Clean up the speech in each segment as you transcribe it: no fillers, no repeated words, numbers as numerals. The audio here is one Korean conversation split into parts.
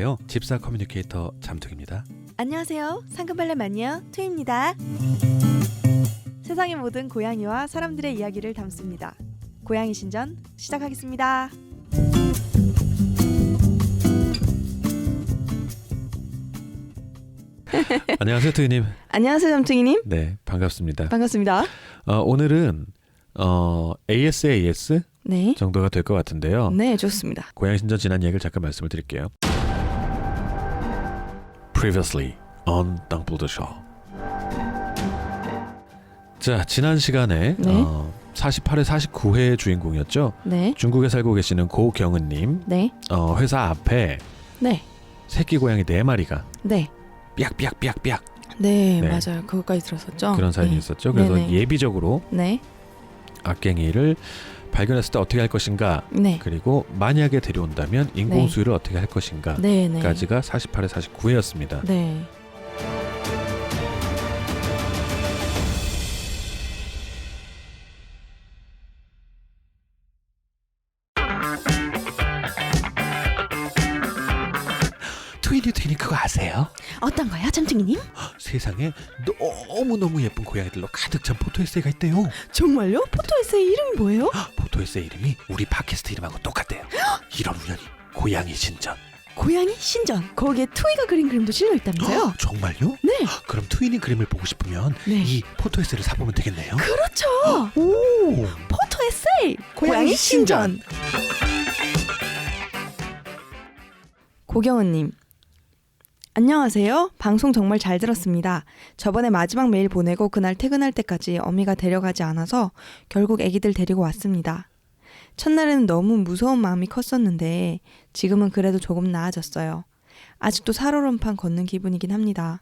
안녕하세요. 집사 커뮤니케이터 잠툭입니다. 안녕하세요. 상큼발레 마니아 투입니다. 세상의 모든 고양이와 사람들의 이야기를 담습니다. 고양이 신전 시작하겠습니다. 안녕하세요, 투이님. 안녕하세요, 잠퉁이님. 네, 반갑습니다. 반갑습니다. 오늘은 ASAS 네. 정도가 될 것 같은데요. 네, 좋습니다. 고양이 신전 지난 이야기를 잠깐 말씀을 드릴게요. Previously on 땅보드 쇼. 자, 지난 시간에 네. 48회, 49회 주인공이었죠. 네. 중국에 살고 계시는 고경은님. 네. 회사 앞에 네. 새끼 고양이 4마리가 네. 삐약삐약삐약삐약 네, 네. 맞아요. 그것까지 들었었죠. 그런 사연이 네. 있었죠. 그래서 네네. 예비적으로 네. 악갱이를 발견했을 때 어떻게 할 것인가, 네. 그리고 만약에 데려온다면 인공수유를 어떻게 할 것인가 네, 네. 까지가 48회, 49회였습니다. 네. 트윈이 그거 아세요? 어떤 거요, 잠퉁이님? 세상에 너무너무 예쁜 고양이들로 가득 찬 포토에세이가 있대요. 정말요? 포토 에세이 이름이 뭐예요? 포토에세이 이름이 우리 팟캐스트 이름하고 똑같대요. 이런 우연히 고양이 신전. 고양이 신전. 거기에 투이가 그린 그림도 실려 있다면서요? 정말요? 네. 그럼 트윈이 그림을 보고 싶으면 네. 이 포토에세이를 사보면 되겠네요. 그렇죠. 오, 포토 에세이 고양이 신전. 고경은님, 안녕하세요. 방송 정말 잘 들었습니다. 저번에 마지막 메일 보내고 그날 퇴근할 때까지 어미가 데려가지 않아서 결국 아기들 데리고 왔습니다. 첫날에는 너무 무서운 마음이 컸었는데 지금은 그래도 조금 나아졌어요. 아직도 살얼음판 걷는 기분이긴 합니다.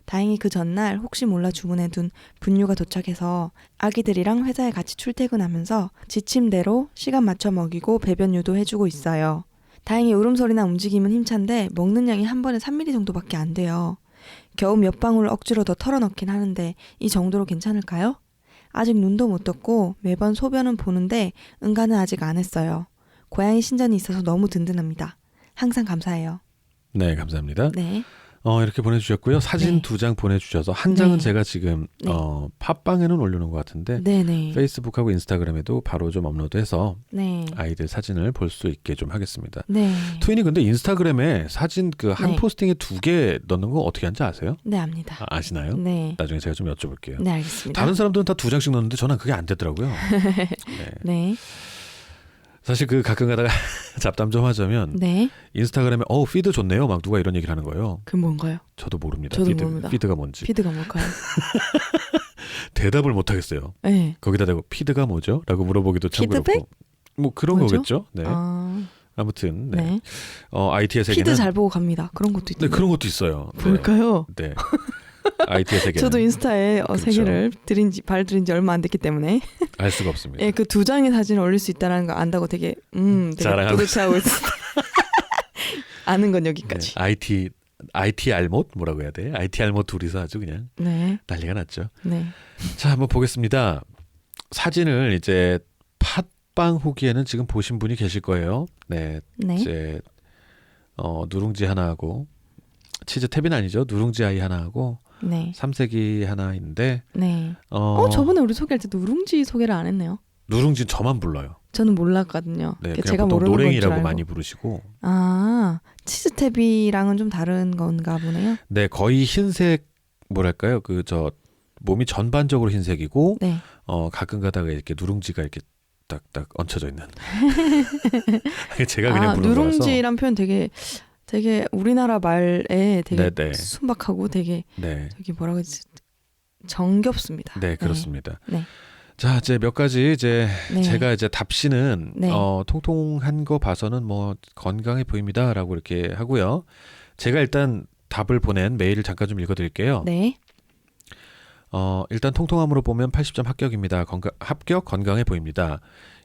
다행히 그 전날 혹시 몰라 주문해둔 분유가 도착해서 아기들이랑 회사에 같이 출퇴근하면서 지침대로 시간 맞춰 먹이고 배변 유도해주고 있어요. 다행히 울음소리나 움직임은 힘찬데 먹는 양이 한 번에 3ml 정도밖에 안 돼요. 겨우 몇 방울 억지로 더 털어넣긴 하는데 이 정도로 괜찮을까요? 아직 눈도 못 떴고 매번 소변은 보는데 응가는 아직 안 했어요. 고양이 신전이 있어서 너무 든든합니다. 항상 감사해요. 네, 감사합니다. 네. 이렇게 보내주셨고요. 사진 네. 2장 보내주셔서 한 장은 네. 제가 지금 네. 팟빵에는 올려놓은 것 같은데 네네. 페이스북하고 인스타그램에도 바로 좀 업로드해서 네. 아이들 사진을 볼 수 있게 좀 하겠습니다. 네. 트윈이 근데 인스타그램에 사진 그 한 네. 포스팅에 2개 넣는 거 어떻게 하는지 아세요? 네, 압니다. 아시나요? 네. 나중에 제가 좀 여쭤볼게요. 네, 알겠습니다. 다른 사람들은 다 2장씩 넣는데 저는 그게 안 되더라고요. 네. 네. 사실 그 가끔 가다가 잡담 좀 하자면 네. 인스타그램에 피드 좋네요. 막 누가 이런 얘기를 하는 거예요. 그 뭔가요? 저도 모릅니다. 저도 모릅니다. 피드가 뭔지. 피드가 뭘까요? 대답을 못 하겠어요. 네. 거기다 대고 피드가 뭐죠? 라고 물어보기도 참 피드백? 그렇고. 뭐 그런 뭐죠? 거겠죠. 네. 아무튼 네. 네. IT의 세계는 피드 잘 보고 갑니다. 그런 것도 네, 있던데. 그런 것도 있어요. 네. 뭘까요? 네. IT의 세계는 저도 인스타에 그렇죠. 세 개를 발들인 지 얼마 안 됐기 때문에 알 수가 없습니다. 예, 그 2장의 사진을 올릴 수 있다는 거 안다고 되게 자랑하고 뿌듯해하고 있어요. 아는 건 여기까지. 네. IT 알못 뭐라고 해야 돼? IT 알못 둘이서 아주 그냥 네. 난리가 났죠. 네. 자, 한번 보겠습니다. 사진을 이제 팟빵 후기에는 지금 보신 분이 계실 거예요. 네. 네. 이제 누룽지 하나하고 치즈 탭은 아니죠. 누룽지 아이 하나하고 네. 삼색이 하나인데 네. 저번에 우리 소개할 때 누룽지 소개를 안 했네요. 누룽지 저만 불러요. 저는 몰랐거든요. 네, 그러니까 그냥 제가 보통 모르는 건 줄 노랭이라고 알고. 많이 부르시고. 치즈탭이랑은 좀 다른 건가 보네요. 네, 거의 흰색 뭐랄까요? 그 저 몸이 전반적으로 흰색이고 네. 가끔 가다가 이렇게 누룽지가 이렇게 딱딱 얹혀져 있는. 제가 그냥 부른 거라서. 누룽지란 표현 되게 우리나라 말에 되게 네네. 순박하고 되게 네. 되게 뭐라고 해야지 정겹습니다. 네, 그렇습니다. 네. 자, 이제 몇 가지 이제 네. 제가 이제 답시는 네. 통통한 거 봐서는 뭐 건강해 보입니다라고 이렇게 하고요. 제가 일단 답을 보낸 메일을 잠깐 좀 읽어드릴게요. 네. 일단 통통함으로 보면 80점 합격입니다. 합격 건강해 보입니다.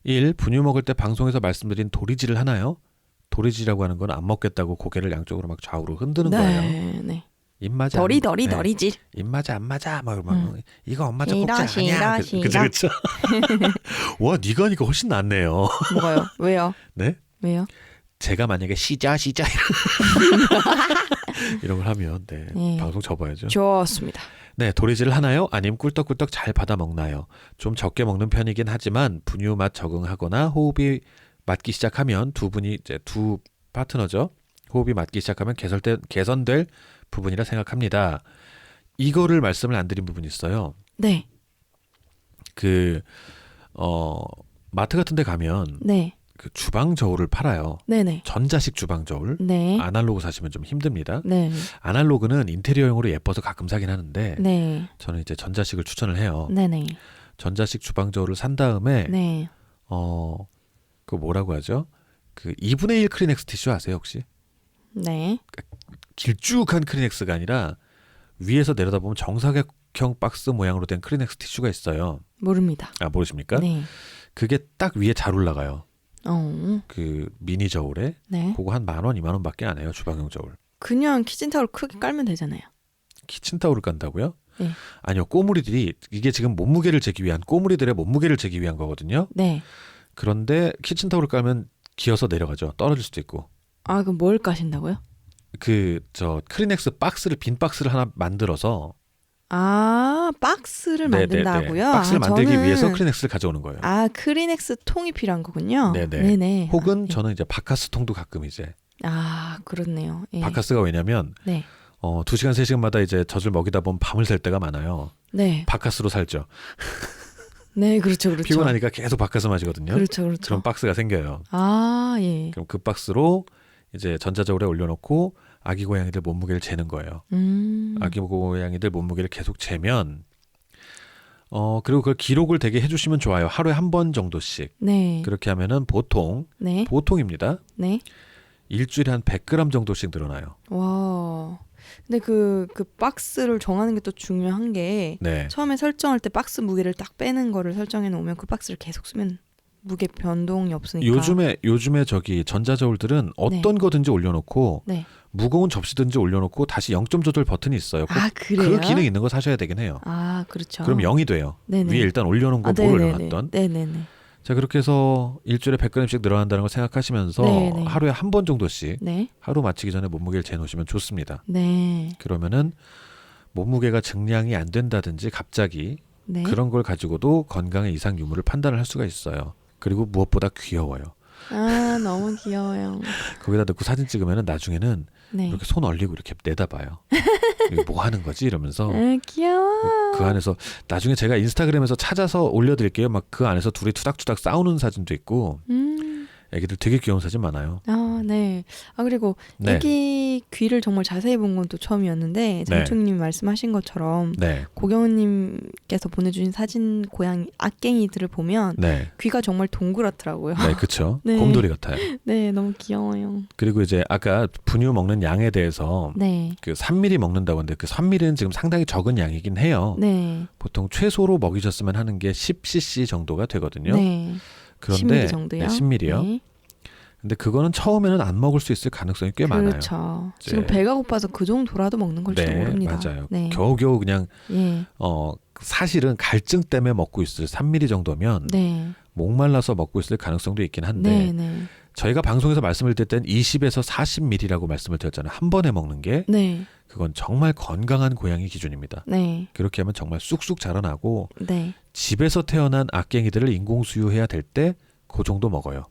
1. 분유 먹을 때 방송에서 말씀드린 도리지를 하나요? 도리지라고 하는 건 안 먹겠다고 고개를 양쪽으로 막 좌우로 흔드는 거예요. 네. 입맞아. 더리질. 입맞아 안 맞아. 막 이거 엄마 저 꼭지 싫어, 아니야. 싫어. 그쵸. 와, 네가 하니까 훨씬 낫네요. 뭐가요? 왜요? 네? 왜요? 제가 만약에 시자 이런 걸 하면 네, 예. 방송 접어야죠. 좋습니다. 네, 도리지를 하나요? 아니면 꿀떡꿀떡 잘 받아 먹나요? 좀 적게 먹는 편이긴 하지만 분유 맛 적응하거나 호흡이 맞기 시작하면 두 분이 이제 두 파트너죠. 호흡이 맞기 시작하면 개선될 부분이라 생각합니다. 이거를 말씀을 안 드린 부분이 있어요. 네. 마트 같은 데 가면 네. 그 주방 저울을 팔아요. 네네. 전자식 주방 저울. 네. 아날로그 사시면 좀 힘듭니다. 네. 아날로그는 인테리어용으로 예뻐서 가끔 사긴 하는데 네. 저는 이제 전자식을 추천을 해요. 네네. 전자식 주방 저울을 산 다음에 네. 그 뭐라고 하죠? 그 2분의 1 크리넥스 티슈 아세요 혹시? 네. 길쭉한 크리넥스가 아니라 위에서 내려다보면 정사각형 박스 모양으로 된 크리넥스 티슈가 있어요. 모릅니다. 아 모르십니까? 네. 그게 딱 위에 잘 올라가요. 어. 그 미니 저울에 네. 그거 한 10,000원, 20,000원밖에 안 해요. 주방용 저울. 그냥 키친타올 크게 깔면 되잖아요. 키친타올을 깐다고요? 네. 아니요. 꼬물이들이 이게 지금 몸무게를 재기 위한 꼬물이들의 몸무게를 재기 위한 거거든요. 네. 그런데 키친타올을 깔면 기어서 내려가죠. 떨어질 수도 있고. 아, 그럼 뭘 까신다고요? 크리넥스 박스를 빈 박스를 하나 만들어서 아, 박스를 네네네. 만든다고요? 박스를 만들기 저는... 위해서 크리넥스를 가져오는 거예요. 아, 크리넥스 통이 필요한 거군요. 네네. 네네. 혹은 아, 네. 저는 이제 바카스 통도 가끔 이제 아, 그렇네요. 예. 바카스가 왜냐면 네. 2시간 3시간마다 이제 젖을 먹이다 보면 밤을 샐 때가 많아요. 네. 바카스로 살죠. 네, 그렇죠. 그렇죠. 피곤하니까 계속 바카스 마시거든요. 그렇죠. 그렇죠. 그런 박스가 생겨요. 아, 예. 그럼 그 박스로 이제 전자저울에 올려놓고 아기 고양이들 몸무게를 재는 거예요. 아기 고양이들 몸무게를 계속 재면 그리고 그걸 기록을 되게 해주시면 좋아요. 하루에 한 번 정도씩. 네. 그렇게 하면은 네. 보통입니다. 네. 일주일에 한 100g 정도씩 늘어나요. 와. 근데 그 박스를 정하는 게 또 중요한 게 네. 처음에 설정할 때 박스 무게를 딱 빼는 거를 설정해 놓으면 그 박스를 계속 쓰면 무게 변동이 없으니까. 요즘에 저기 전자저울들은 어떤 거든지 올려놓고 네. 무거운 접시든지 올려놓고 다시 0점 조절 버튼이 있어요. 꼭 아, 그래요? 그 기능 있는 거 사셔야 되긴 해요. 아, 그렇죠. 그럼 0이 돼요. 네네. 위에 일단 올려놓은 거 뭘 올려놨던. 네네네. 자 그렇게 해서 일주일에 100g씩 늘어난다는 걸 생각하시면서 네네. 하루에 한 번 정도씩 네. 하루 마치기 전에 몸무게를 재놓으시면 좋습니다. 네. 그러면은 몸무게가 증량이 안 된다든지 갑자기 네. 그런 걸 가지고도 건강의 이상 유무를 판단을 할 수가 있어요. 그리고 무엇보다 귀여워요. 아, 너무 귀여워요. 거기다 넣고 사진 찍으면은 나중에는 네. 이렇게 손 얼리고 이렇게 내다봐요. 이거 뭐 하는 거지 이러면서 아, 귀여워. 그 안에서 나중에 제가 인스타그램에서 찾아서 올려드릴게요. 막 그 안에서 둘이 투닥투닥 싸우는 사진도 있고 애기들 되게 귀여운 사진 많아요. 아, 네. 아, 그리고 네. 애기 귀를 정말 자세히 본 건 또 처음이었는데 장충님이 말씀하신 것처럼 네. 고경은님께서 보내주신 사진 고양이 악갱이들을 보면 네. 귀가 정말 동그랗더라고요. 네, 그렇죠. 네. 곰돌이 같아요. 네, 너무 귀여워요. 그리고 이제 아까 분유 먹는 양에 대해서 네, 그 3ml 먹는다고 하는데 그 3ml는 지금 상당히 적은 양이긴 해요. 네, 보통 최소로 먹이셨으면 하는 게 10cc 정도가 되거든요. 네. 그런데 10ml 정도요? 네, 10ml요. 네. 근데 그거는 처음에는 안 먹을 수 있을 가능성이 꽤 많아요. 그렇죠. 이제- 지금 배가 고파서 그 정도라도 먹는 걸지도 네, 모릅니다. 맞아요. 네. 겨우겨우 그냥 예. 사실은 갈증 때문에 먹고 있을 3ml 정도면 네. 목말라서 먹고 있을 가능성도 있긴 한데 네, 네. 저희가 방송에서 말씀을 드릴 땐 20에서 40ml라고 말씀을 드렸잖아요. 한 번에 먹는 게 네. 그건 정말 건강한 고양이 기준입니다. 네. 그렇게 하면 정말 쑥쑥 자라나고 네. 집에서 태어난 악갱이들을 인공수유해야 될 때 그 정도 먹어요.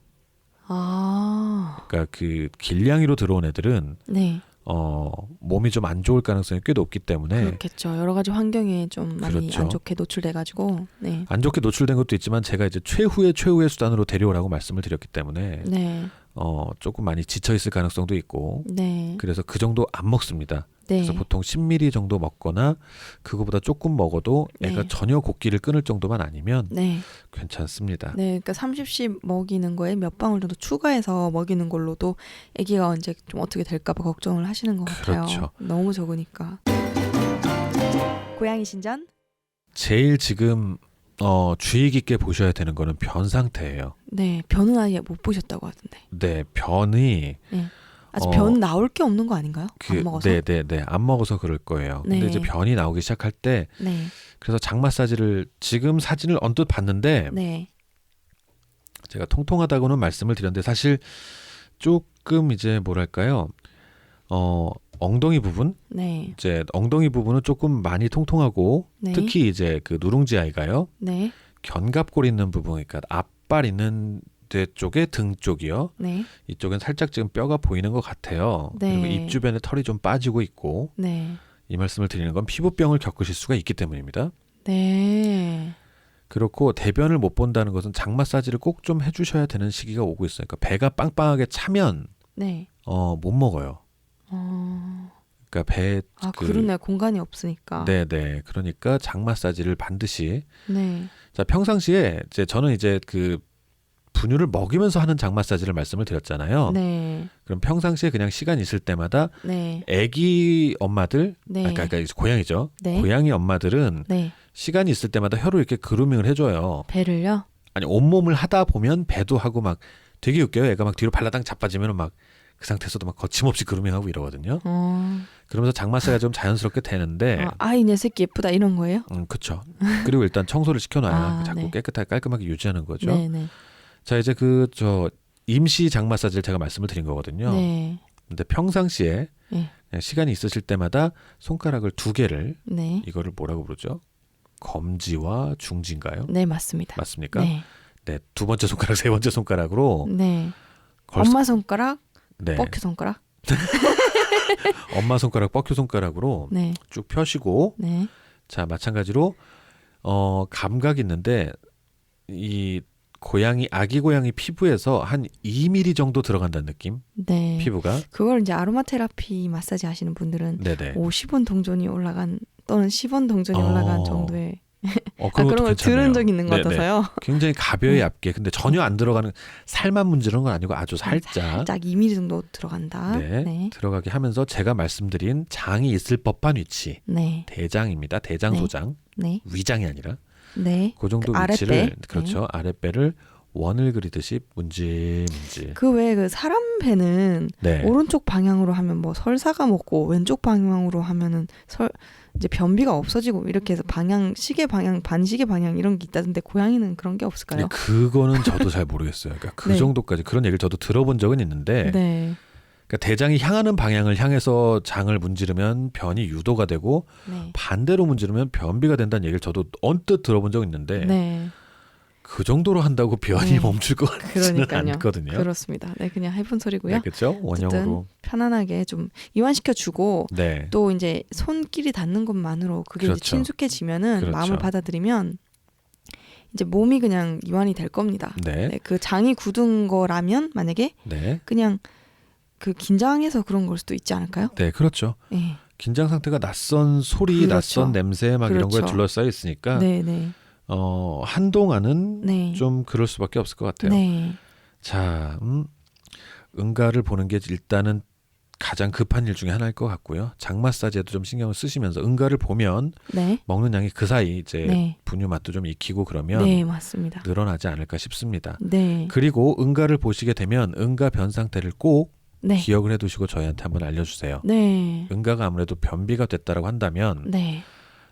아. 그러니까 그 길냥이로 들어온 애들은 네. 몸이 좀 안 좋을 가능성이 꽤 높기 때문에 그렇겠죠. 여러 가지 환경에 좀 많이 그렇죠. 안 좋게 노출돼 가지고. 네. 안 좋게 노출된 것도 있지만 제가 이제 최후의 수단으로 데려오라고 말씀을 드렸기 때문에 네. 조금 많이 지쳐 있을 가능성도 있고 네. 그래서 그 정도 안 먹습니다. 네. 그래서 보통 10ml 정도 먹거나 그거보다 조금 먹어도 애가 네. 전혀 곡기를 끊을 정도만 아니면 네. 괜찮습니다. 네. 그러니까 30씩 먹이는 거에 몇 방울 정도 추가해서 먹이는 걸로도 아기가 언제 좀 어떻게 될까 봐 걱정을 하시는 것 같아요. 그렇죠. 너무 적으니까. 고양이 신전? 제일 지금 주의 깊게 보셔야 되는 거는 변 상태예요. 네. 변은 아예 못 보셨다고 하던데. 네, 변이 아직 변 나올 게 없는 거 아닌가요? 안 먹어서? 네, 안 먹어서 그럴 거예요. 근데 네. 이제 변이 나오기 시작할 때 네. 그래서 장 마사지를 지금 사진을 언뜻 봤는데 네. 제가 통통하다고는 말씀을 드렸는데 사실 조금 이제 뭐랄까요? 엉덩이 부분 네. 이제 엉덩이 부분은 조금 많이 통통하고 네. 특히 이제 그 누룽지 아이가요. 네. 견갑골 있는 부분 그러니까 앞발 있는 데 쪽에 등 쪽이요. 네. 이쪽엔 살짝 지금 뼈가 보이는 것 같아요. 네. 그리고 입 주변에 털이 좀 빠지고 있고 네. 이 말씀을 드리는 건 피부병을 겪으실 수가 있기 때문입니다. 네. 그렇고 대변을 못 본다는 것은 장 마사지를 꼭 좀 해주셔야 되는 시기가 오고 있어요. 그러니까 배가 빵빵하게 차면 네. 못 먹어요. 그러니까 배 그러네. 공간이 없으니까. 네네. 그러니까 장 마사지를 반드시 네. 자 평상시에 이제 저는 이제 그 분유를 먹이면서 하는 장 마사지를 말씀을 드렸잖아요. 네. 그럼 평상시에 그냥 시간 있을 때마다 네. 아기 엄마들, 네. 그러니까 고양이죠. 네. 고양이 엄마들은 네. 시간이 있을 때마다 혀로 이렇게 그루밍을 해줘요. 배를요? 아니 온몸을 하다 보면 배도 하고 막 되게 웃겨요. 애가 막 뒤로 발라당 자빠지면 막 그 상태에서도 막 거침없이 그루밍하고 이러거든요. 그러면서 장 마사지가 좀 자연스럽게 되는데 아이 내 새끼 예쁘다 이런 거예요? 그렇죠. 그리고 일단 청소를 시켜놔야 자꾸 네. 깨끗하게 깔끔하게 유지하는 거죠. 네네. 자 이제 임시 장 마사지를 제가 말씀을 드린 거거든요. 네. 근데 평상시에 네. 그냥 시간이 있으실 때마다 손가락을 2개를 네. 이거를 뭐라고 부르죠? 검지와 중지인가요? 네 맞습니다. 맞습니까? 네. 네, 두 번째 손가락, 세 번째 손가락으로 네. 걸- 엄마 손가락, 네, 뻑큐 손가락. 엄마 손가락, 뻑큐 손가락으로 네. 쭉 펴시고 네. 자 마찬가지로 감각이 있는데 이 아기 고양이 피부에서 한 2mm 정도 들어간다는 느낌? 네. 피부가 그걸 이제 아로마 테라피 마사지 하시는 분들은 네네. 50원 동전이 올라간 또는 10원 동전이 어. 올라간 정도의 그런 그런 걸 들은 적 있는 것 네네. 같아서요. 굉장히 가벼이 얇게 근데 전혀 안 들어가는 살만 문지르는 건 아니고 아주 살짝 2mm 정도 들어간다. 네, 네. 들어가게 하면서 제가 말씀드린 장이 있을 법한 위치 네. 대장입니다. 대장 네. 소장 네. 위장이 아니라 네. 그 정도 그 위치를 아랫배. 그렇죠. 아랫배를 원을 그리듯이 문질문질. 그 외에 그 사람 배는 네. 오른쪽 방향으로 하면 뭐 설사가 먹고 왼쪽 방향으로 하면은 이제 변비가 없어지고 이렇게 해서 시계 방향 반시계 방향 이런 게 있다던데 고양이는 그런 게 없을까요? 그거는 저도 잘 모르겠어요. 그러니까 그 네. 정도까지 그런 얘기를 저도 들어본 적은 있는데 네. 그러니까 대장이 향하는 방향을 향해서 장을 문지르면 변이 유도가 되고 네. 반대로 문지르면 변비가 된다는 얘기를 저도 언뜻 들어본 적 있는데 네. 그 정도로 한다고 변이 네. 멈출 것 같지는 그러니까요. 않거든요. 그렇습니다. 네, 그냥 해본 소리고요. 네, 그렇죠. 원형으로. 편안하게 좀 이완시켜 주고 네. 또 이제 손길이 닿는 것만으로 그게 그렇죠. 이제 친숙해지면은 그렇죠. 마음을 받아들이면 이제 몸이 그냥 이완이 될 겁니다. 네. 네, 그 장이 굳은 거라면 만약에 네. 그냥 그 긴장해서 그런 걸 수도 있지 않을까요? 네, 그렇죠. 네. 긴장 상태가 낯선 소리, 그렇죠. 낯선 냄새 막 이런 거에 그렇죠. 둘러싸여 있으니까 네, 네. 한동안은 네. 좀 그럴 수밖에 없을 것 같아요. 네. 자, 응가를 보는 게 일단은 가장 급한 일 중에 하나일 것 같고요. 장 마사지에도 좀 신경을 쓰시면서 응가를 보면 네. 먹는 양이 그 사이 이제 네. 분유 맛도 좀 익히고 그러면 네, 맞습니다. 늘어나지 않을까 싶습니다. 네. 그리고 응가를 보시게 되면 응가 변 상태를 꼭 네. 기억을 해두시고 저희한테 한번 알려주세요. 네. 응가가 아무래도 변비가 됐다라고 한다면 네.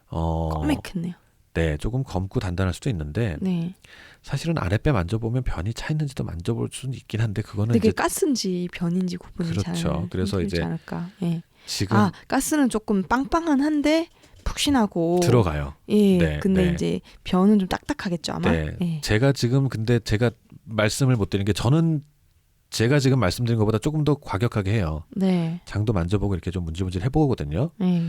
어, 꼬맥했네요. 네, 조금 검고 단단할 수도 있는데 네. 사실은 아랫배 만져보면 변이 차 있는지도 만져볼 수는 있긴 한데 그거는 되게 이제 가스인지 변인지 구분이 그렇죠. 잘 그래서 힘들지 이제 않을까. 예. 지금 가스는 조금 빵빵한 한데 푹신하고 들어가요. 예. 네, 근데 네. 이제 변은 좀 딱딱하겠죠 아마. 네, 예. 제가 지금 근데 제가 말씀을 못 드리는 게 저는 제가 지금 말씀드린 것보다 조금 더 과격하게 해요. 네. 장도 만져보고 이렇게 좀 문질문질 해보거든요. 예.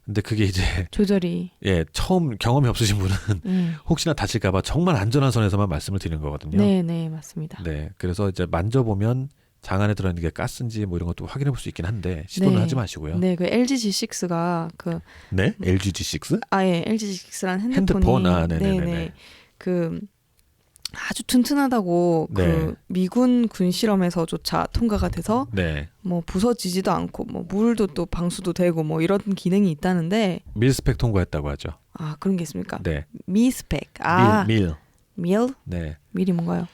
근데 그게 이제 조절이. 처음 경험이 없으신 분은 예. 혹시나 다칠까봐 정말 안전한 선에서만 말씀을 드리는 거거든요. 네, 네, 맞습니다. 네, 그래서 이제 만져보면 장 안에 들어있는 게 가스인지 뭐 이런 것도 확인해 볼 수 있긴 한데 시도는 네. 하지 마시고요. 네, 그 LG G6가 네? LG G6? LG G6라는 핸드폰이 핸드폰? 네네네. 그 아주 튼튼하다고 네. 그 미군 군 실험에서조차 통과가 돼서 네. 뭐 부서지지도 않고 뭐 물도 또 방수도 되고 뭐 이런 기능이 있다는데 밀스펙 통과했다고 하죠. 그런 게 있습니까? 네. 미스펙. 밀. 밀? 네. 밀이 뭔가요?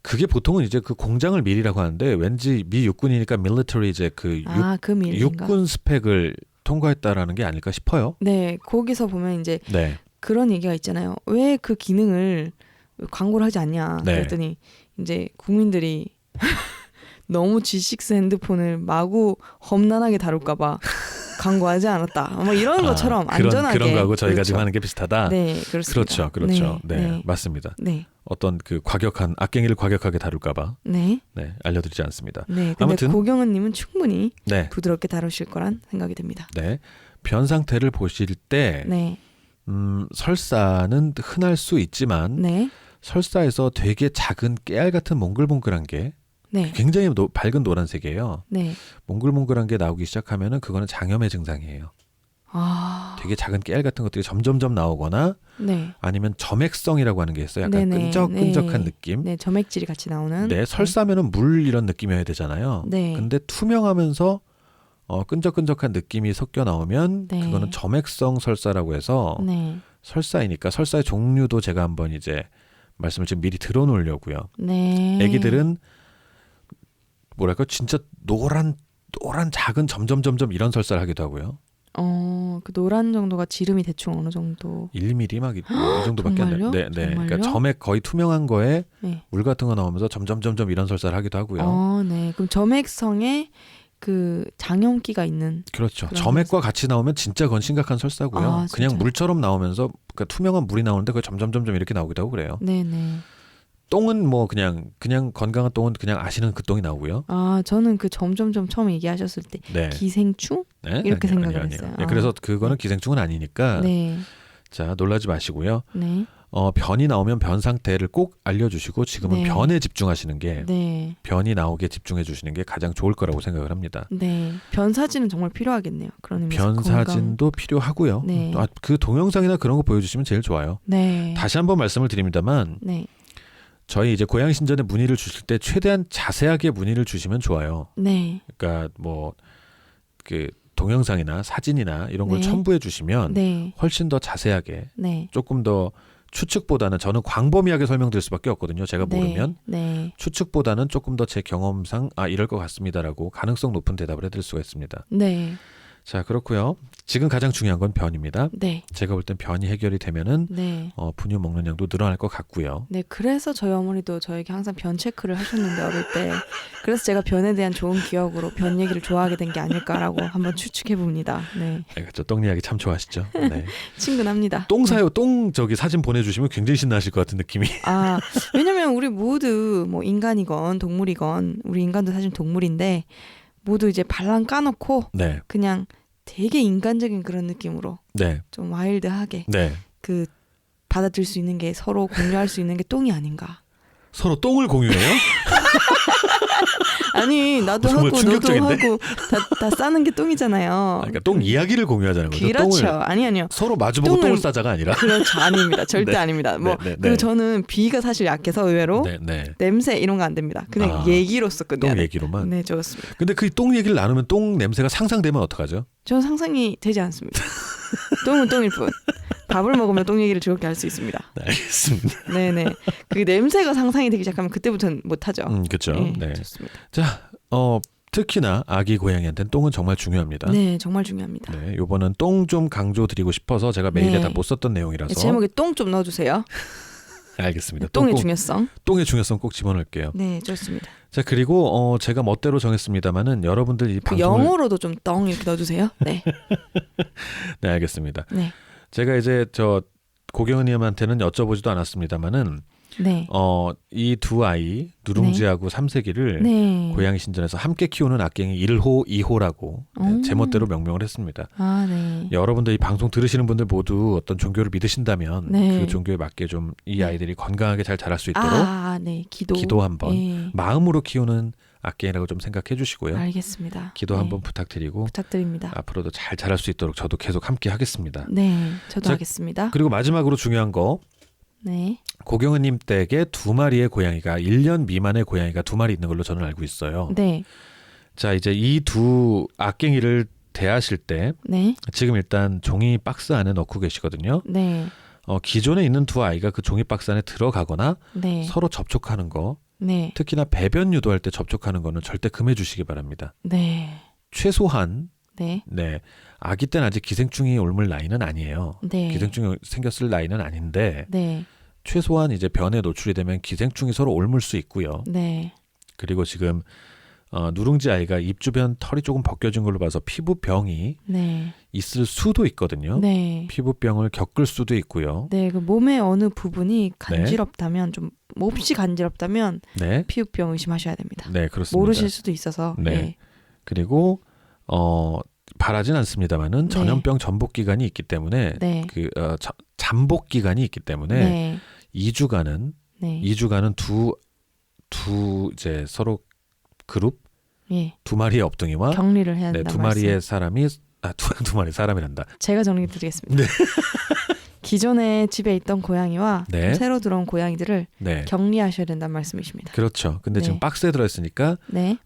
그게 보통은 이제 그 공장을 밀이라고 하는데 왠지 미 육군이니까 밀리터리 이제 그 그 밀인가? 육군 스펙을 통과했다라는 게 아닐까 싶어요. 네, 거기서 보면 이제 네. 그런 얘기가 있잖아요. 왜 그 기능을 광고를 하지 않냐? 네. 그랬더니 이제 국민들이 너무 G6 핸드폰을 마구 험난하게 다룰까봐 광고하지 않았다. 뭐 이런 것처럼 안전하게. 그런 거하고 저희가 그렇죠. 지금 하는 게 비슷하다. 네, 그렇습니다. 그렇죠. 네, 맞습니다. 네, 어떤 그 과격한 악갱이를 과격하게 다룰까봐 네, 알려드리지 않습니다. 네. 근데 아무튼 고경은님은 충분히 네, 부드럽게 다루실 거란 생각이 듭니다. 네. 변 상태를 보실 때 네, 설사는 흔할 수 있지만 네, 설사에서 되게 작은 깨알 같은 몽글몽글한 게 네, 굉장히 밝은 노란색이에요. 네. 몽글몽글한 게 나오기 시작하면은 그거는 장염의 증상이에요. 아, 되게 작은 깨알 같은 것들이 점점점 나오거나 네, 아니면 점액성이라고 하는 게 있어요. 약간 네네, 끈적끈적한 네. 느낌. 네, 점액질이 같이 나오는. 네, 설사면은 물 이런 느낌이어야 되잖아요. 네. 근데 투명하면서 끈적끈적한 느낌이 섞여 나오면 네. 그거는 점액성 설사라고 해서 네, 설사이니까 설사의 종류도 제가 한번 이제 말씀을 지금 미리 들어놓으려고요. 네. 애기들은 뭐랄까 진짜 노란 작은 점점점점 이런 설사를 하기도 하고요. 그 노란 정도가 지름이 대충 어느 정도. 1mm 막 이 정도밖에 안 돼요. 정말요? 네, 네. 그러니까 정말요? 점액 거의 투명한 거에 네. 물 같은 거 나오면서 점점점점 이런 설사를 하기도 하고요. 네. 그럼 점액성에 그 장염기가 있는. 그렇죠. 그런 점액과 같이 나오면 진짜 그건 심각한 설사고요. 아, 그냥 진짜요? 물처럼 나오면서 그러니까 투명한 물이 나오는데 그게 점점점점 이렇게 나오기도 하고 그래요. 네네. 똥은 뭐 그냥 건강한 똥은 그냥 아시는 그 똥이 나오고요. 저는 그 점점점 처음 얘기하셨을 때 네. 기생충? 네, 이렇게 아니에요, 생각을 아니에요. 했어요. 네, 그래서 그거는 네. 기생충은 아니니까 네. 자 놀라지 마시고요. 네. 변이 나오면 변 상태를 꼭 알려주시고 지금은 네. 변에 집중하시는 게 네. 변이 나오게 집중해 주시는 게 가장 좋을 거라고 생각을 합니다. 네. 변 사진은 정말 필요하겠네요. 그런 의미에서 변 건강. 사진도 필요하고요. 네. 그 동영상이나 그런 거 보여주시면 제일 좋아요. 네. 다시 한번 말씀을 드립니다만 네. 저희 이제 고양이 신전에 문의를 주실 때 최대한 자세하게 문의를 주시면 좋아요. 네. 그러니까 뭐 그 동영상이나 사진이나 이런 걸 네. 첨부해 주시면 네. 훨씬 더 자세하게 네. 조금 더 추측보다는 저는 광범위하게 설명드릴 수밖에 없거든요. 제가 네. 모르면 네. 추측보다는 조금 더 제 경험상 이럴 것 같습니다라고 가능성 높은 대답을 해드릴 수가 있습니다. 네. 자 그렇고요. 지금 가장 중요한 건 변입니다. 네. 제가 볼 땐 변이 해결이 되면은 네. 분유 먹는 양도 늘어날 것 같고요. 네, 그래서 저희 어머니도 저에게 항상 변 체크를 하셨는데 어릴 때 그래서 제가 변에 대한 좋은 기억으로 변 얘기를 좋아하게 된 게 아닐까라고 한번 추측해 봅니다. 네, 그렇죠. 똥 이야기 참 좋아하시죠. 네. 친근합니다. 똥 사요. 똥 저기 사진 보내주시면 굉장히 신나하실 것 같은 느낌이. 왜냐면 우리 모두 뭐 인간이건 동물이건 우리 인간도 사실 동물인데 모두 이제 발랑 까놓고 네, 그냥 되게 인간적인 그런 느낌으로 네, 좀 와일드하게 네. 그 받아들일 수 있는 게 서로 공유할 수 있는 게 똥이 아닌가. 서로 똥을 공유해요? 아니 나도 정말 하고 너도 충격적인데? 하고 다 싸는 게 똥이잖아요. 그러니까 똥 이야기를 공유하자는 거죠. 그렇죠. 똥을 아니요. 서로 마주보고 똥을- 똥을 싸자가 아니라. 그렇죠. 아닙니다. 절대 네. 아닙니다. 뭐 네, 네, 그리고 네. 저는 비가 사실 약해서 의외로 네, 네. 냄새 이런 거 안 됩니다. 그냥 아, 얘기로서 끝내야 똥 돼요. 얘기로만. 네, 좋습니다. 근데 그 똥 얘기를 나누면 똥 냄새가 상상되면 어떡하죠? 저는 상상이 되지 않습니다. 똥은 똥일 뿐. 밥을 먹으면 똥 얘기를 즐겁게 할 수 있습니다. 네, 알겠습니다. 네네. 그 냄새가 상상이 되기 시작하면 그때부터는 못하죠. 그렇죠. 네, 네. 좋습니다. 자, 특히나 아기 고양이한테는 똥은 정말 중요합니다. 네, 정말 중요합니다. 네, 요번은 똥 좀 강조 드리고 싶어서 제가 메일에 네. 다 못 썼던 내용이라서. 제목에 똥 좀 넣어주세요. 알겠습니다. 똥의 꼭- 중요성. 똥의 중요성 꼭 집어넣을게요. 네, 좋습니다. 자 그리고 제가 멋대로 정했습니다만은 여러분들 이 그 방송을 영어로도 좀 똥 이렇게 넣어주세요. 네, 네 알겠습니다. 네, 제가 이제 저 고경은님한테는 여쭤보지도 않았습니다만은 네, 이 두 아이 누룽지하고 삼세기를 네. 고양이 신전에서 함께 키우는 악갱이 1호, 2호라고 제멋대로 명명을 했습니다. 아, 네. 여러분들 이 방송 들으시는 분들 모두 어떤 종교를 믿으신다면 네. 그 종교에 맞게 좀 이 아이들이 건강하게 잘 자랄 수 있도록 네. 기도. 기도 한번 네. 마음으로 키우는 악갱이라고 좀 생각해 주시고요. 알겠습니다. 기도 네. 한번 부탁드리고 부탁드립니다. 앞으로도 잘 자랄 수 있도록 저도 계속 함께 하겠습니다. 네, 저도 자, 하겠습니다. 그리고 마지막으로 중요한 거 네, 고경은님 댁에 2마리의 고양이가 1년 미만의 고양이가 2마리 있는 걸로 저는 알고 있어요. 네, 자 이제 이 두 악갱이를 대하실 때 네, 지금 일단 종이 박스 안에 넣고 계시거든요. 네, 기존에 있는 두 아이가 그 종이 박스 안에 들어가거나 네, 서로 접촉하는 거 네, 특히나 배변 유도할 때 접촉하는 거는 절대 금해 주시기 바랍니다. 네, 최소한 네, 아기 때는 아직 기생충이 옮을 나이는 아니에요. 네, 기생충이 생겼을 나이는 아닌데 네, 최소한 이제 변에 노출이 되면 기생충이 서로 옮을 수 있고요. 네, 그리고 지금 누룽지 아이가 입 주변 털이 조금 벗겨진 걸로 봐서 피부병이 네. 있을 수도 있거든요. 네. 피부병을 겪을 수도 있고요. 네, 그 몸의 어느 부분이 간지럽다면 좀 몹시 간지럽다면 네, 피부병 의심하셔야 됩니다. 네 그렇습니다. 모르실 수도 있어서. 네. 네. 그리고 바라진 않습니다만은 네. 전염병 전복 기간이 있기 때문에 네. 잠복 기간이 있기 때문에 네. 2주간은 네. 2주간은 두 이제 서로 그룹 예. 두 마리의 업둥이와 격리를 해야 네, 된다. 두 마리의 사람이 두 마리 사람이란다. 제가 정리드리겠습니다. 네. 기존에 집에 있던 고양이와 네. 새로 들어온 고양이들을 네. 격리하셔야 된다는 말씀이십니다. 그렇죠. 근데 네. 지금 박스에 들어 있으니까 네,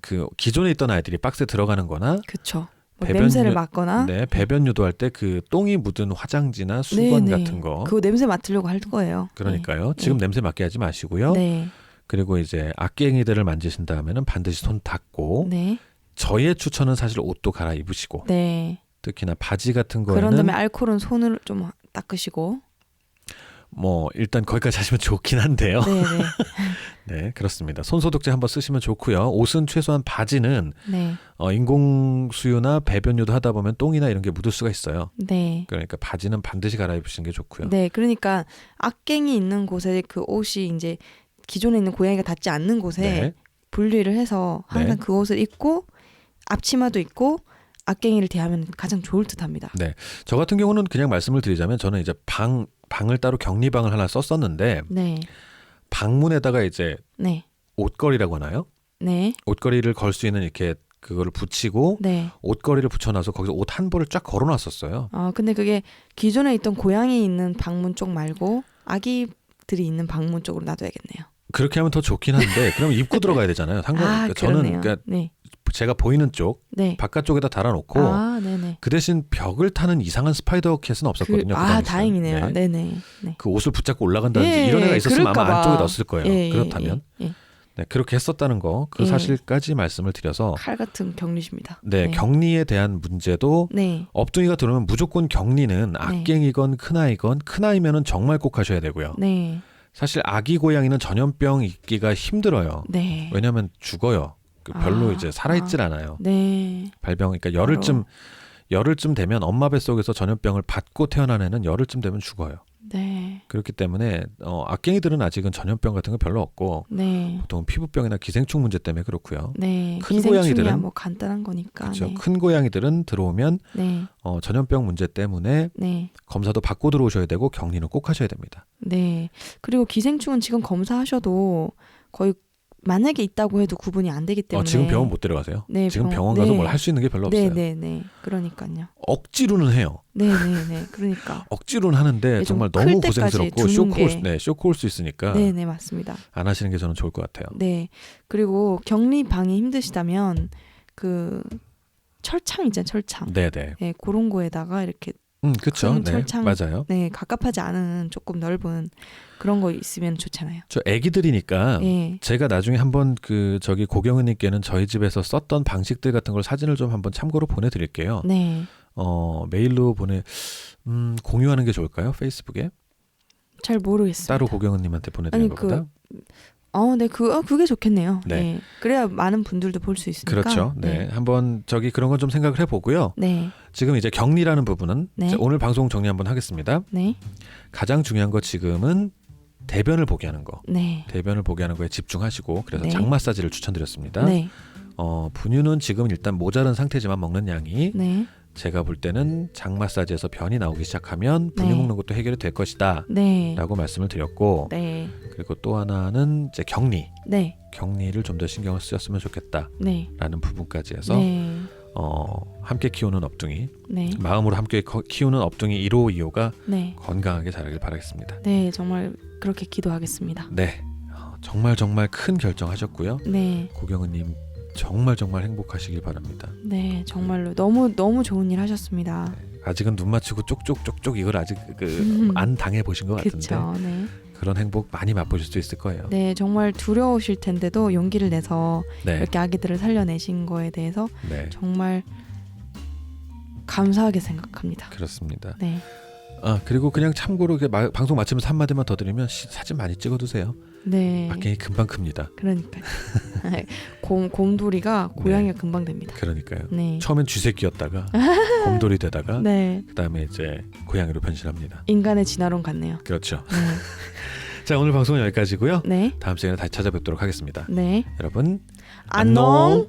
그 기존에 있던 아이들이 박스에 들어가는 거나 그렇죠. 뭐 배변 냄새를 유- 맡거나 네, 배변 유도할 때 그 똥이 묻은 화장지나 수건 네, 네. 같은 거. 그거 냄새 맡으려고 할 거예요. 그러니까요. 지금 냄새 맡게 하지 마시고요. 네, 그리고 이제 악갱이들을 만지신 다음에는 반드시 손 닦고 네, 저의 추천은 사실 옷도 갈아입으시고 네. 특히나 바지 같은 그런 거에는 다음에 알코올은 손을 좀 닦으시고. 뭐 일단 거기까지 하시면 좋긴 한데요. 네, 네, 네, 그렇습니다. 손소독제 한번 쓰시면 좋고요. 옷은 최소한 바지는 네, 인공 수유나 배변유도 하다 보면 똥이나 이런 게 묻을 수가 있어요. 네. 그러니까 바지는 반드시 갈아입으시는 게 좋고요. 네, 그러니까 악갱이 있는 곳에 그 옷이 이제 기존에 있는 고양이가 닿지 않는 곳에 네. 분리를 해서 항상 네. 그 옷을 입고 앞치마도 입고 악갱이를 대하면 가장 좋을 듯합니다. 저 같은 경우는 그냥 말씀을 드리자면 저는 이제 방을 따로 격리방을 하나 썼었는데 네, 방문에다가 이제 네, 옷걸이라고 하나요? 네, 옷걸이를 걸 수 있는 이렇게 그거를 붙이고 네. 옷걸이를 붙여놔서 거기서 옷 한 벌을 쫙 걸어놨었어요. 근데 그게 기존에 있던 고양이 있는 방문 쪽 말고 아기들이 있는 방문 쪽으로 놔둬야겠네요. 그렇게 하면 더 좋긴 한데 그럼 입고 들어가야 되잖아요. 그러니까 저는 그러네요. 그러니까 네, 제가 보이는 쪽 네. 바깥쪽에다 달아놓고 네네. 그 대신 벽을 타는 이상한 스파이더 캣은 없었거든요. 그 당시에. 다행이네요. 네. 네네. 네. 그 옷을 붙잡고 올라간다든지 예, 이런 애가 있었으면 아마 그럴까봐. 안쪽에 넣었을 거예요. 예, 예, 그렇다면 예, 예. 네, 그렇게 했었다는 거 그 예. 사실까지 말씀을 드려서 칼 같은 격리십니다. 네, 격리에 대한 문제도 네, 업둥이가 들어오면 무조건 격리는 악갱이건 큰아이건 큰아이면은 정말 꼭 하셔야 되고요. 네, 사실 아기 고양이는 전염병 있기가 힘들어요. 네, 왜냐하면 죽어요. 별로 아, 이제 살아있질 않아요. 네, 발병 그러니까 바로. 열흘쯤 되면 엄마 뱃속에서 전염병을 받고 태어난 애는 열흘쯤 되면 죽어요. 네, 그렇기 때문에 악갱이들은 아직은 전염병 같은 거 별로 없고 네, 보통 피부병이나 기생충 문제 때문에 그렇고요. 네. 큰 기생충이야 고양이들은- 뭐 간단한 거니까. 그렇죠. 네, 큰 고양이들은 들어오면 네, 전염병 문제 때문에 네, 검사도 받고 들어오셔야 되고 격리는 꼭 하셔야 됩니다. 네. 그리고 기생충은 지금 검사하셔도 거의 만약에 있다고 해도 구분이 안 되기 때문에. 지금 병원 못 데려가세요. 네, 지금 병원 가서 네. 뭘 할 수 있는 게 별로 네, 없어요. 네, 네. 그러니까요. 억지로는 해요. 네, 네, 네. 그러니까. 억지로는 하는데 네, 좀 정말 클 너무 때까지 고생스럽고 두는 쇼크 올 수 있으니까 네, 네, 맞습니다. 안 하시는 게 저는 좋을 것 같아요. 네. 그리고 격리방이 힘드시다면 그 철창 있잖아요, 철창. 네네. 네, 그런 거에다가 이렇게 그렇죠. 큰 네, 철창. 맞아요. 네, 갑갑하지 않은 조금 넓은 그런 거 있으면 좋잖아요. 저 애기들이니까 네. 제가 나중에 한번 저기 고경은님께는 저희 집에서 썼던 방식들 같은 걸 사진을 좀 한번 참고로 보내드릴게요. 네. 메일로 공유하는 게 좋을까요? 페이스북에 잘 모르겠어요. 따로 고경은님한테 보내드리는 아니, 것보다. 네, 그게 좋겠네요. 네. 네. 그래야 많은 분들도 볼 수 있으니까. 그렇죠. 네. 한번 그런 건 좀 생각을 해보고요. 네. 지금 이제 격리라는 부분은 네. 오늘 방송 정리 한번 하겠습니다. 네. 가장 중요한 거 지금은 대변을 보게 하는 거. 네. 대변을 보게 하는 거에 집중하시고 그래서 네. 장 마사지를 추천드렸습니다. 네. 분유는 지금 일단 모자란 상태지만 먹는 양이 네. 제가 볼 때는 장 마사지에서 변이 나오기 시작하면 분유 네. 먹는 것도 해결이 될 것이다 네. 라고 말씀을 드렸고 네. 그리고 또 하나는 이제 격리를 좀 더 신경을 쓰셨으면 좋겠다 네. 라는 부분까지 해서 네. 함께 키우는 업둥이 네. 마음으로 함께 키우는 업둥이 1호 2호가 네. 건강하게 자라길 바라겠습니다. 네, 정말 그렇게 기도하겠습니다. 네, 정말 큰 결정하셨고요. 네. 고경은님 정말 행복하시길 바랍니다. 네, 정말로 너무 좋은 일 하셨습니다. 아직은 눈 맞추고 쪽쪽쪽쪽 이걸 아직 안 당해 보신 것 같은데 그렇죠. 네. 그런 행복 많이 맛보실 수 있을 거예요. 네, 정말 두려우실 텐데도 용기를 내서 네, 이렇게 아기들을 살려내신 거에 대해서 네, 정말 감사하게 생각합니다. 그렇습니다. 네. 그리고 그냥 참고로 방송 마치면서 한마디만 더 드리면 사진 많이 찍어두세요. 네. 박갱이 금방 큽니다. 그러니까요. 곰돌이가 고양이가 금방 됩니다. 그러니까요. 네. 처음엔 쥐새끼였다가 곰돌이 되다가 네. 그다음에 이제 고양이로 변신합니다. 인간의 진화론 같네요. 그렇죠. 네. 자, 오늘 방송은 여기까지고요. 네. 다음 시간에 다시 찾아뵙도록 하겠습니다. 네. 여러분 안녕.